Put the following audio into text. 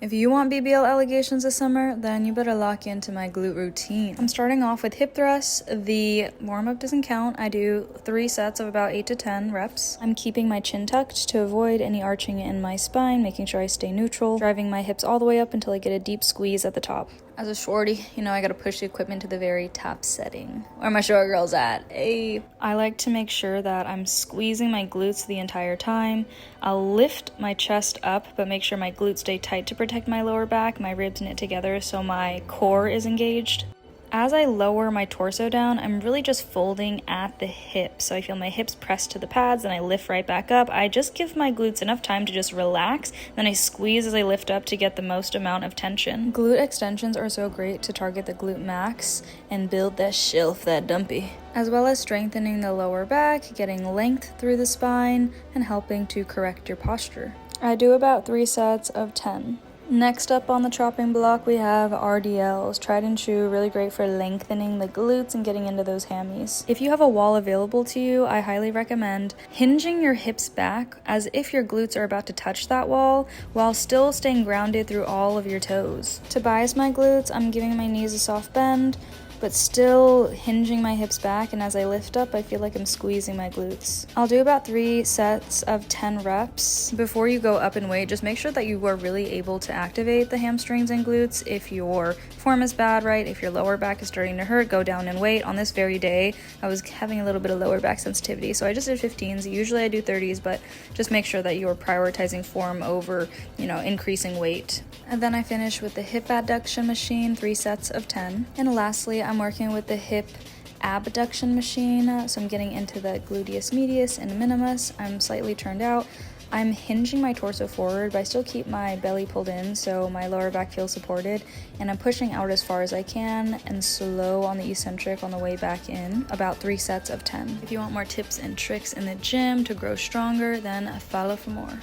If you want BBL elevations this summer, then you better lock into my glute routine. I'm starting off with hip thrusts. The warm-up doesn't count. I do 3 sets of about 8 to 10 reps. I'm keeping my chin tucked to avoid any arching in my spine, making sure I stay neutral, driving my hips all the way up until I get a deep squeeze at the top. As a shorty, you know I gotta push the equipment to the very top setting. Where my short girls at? Hey. I like to make sure that I'm squeezing my glutes the entire time. I'll lift my chest up, but make sure my glutes stay tight to protect my lower back, my ribs knit together so my core is engaged. As I lower my torso down, I'm really just folding at the hips. So I feel my hips pressed to the pads, and I lift right back up. I just give my glutes enough time to just relax, then I squeeze as I lift up to get the most amount of tension. Glute extensions are so great to target the glute max and build that shelf, that dumpy. As well as strengthening the lower back, getting length through the spine, and helping to correct your posture. I do about 3 sets of 10. Next up on the chopping block, we have RDLs, tried and true, really great for lengthening the glutes and getting into those hammies. If you have a wall available to you, I highly recommend hinging your hips back as if your glutes are about to touch that wall while still staying grounded through all of your toes. To bias my glutes, I'm giving my knees a soft bend, but still hinging my hips back, and as I lift up, I feel like I'm squeezing my glutes. I'll do about 3 sets of 10 reps. Before you go up in weight, just make sure that you are really able to activate the hamstrings and glutes. If your form is bad, right, if your lower back is starting to hurt, go down in weight. On this very day, I was having a little bit of lower back sensitivity, so I just did 15s. Usually I do 30s, but just make sure that you're prioritizing form over, increasing weight. And then I finish with the hip adduction machine, 3 sets of 10. And lastly, I'm working with the hip abduction machine, so I'm getting into the gluteus medius and minimus. I'm slightly turned out. I'm hinging my torso forward, but I still keep my belly pulled in so my lower back feels supported, and I'm pushing out as far as I can and slow on the eccentric on the way back in, about 3 sets of 10. If you want more tips and tricks in the gym to grow stronger, then follow for more.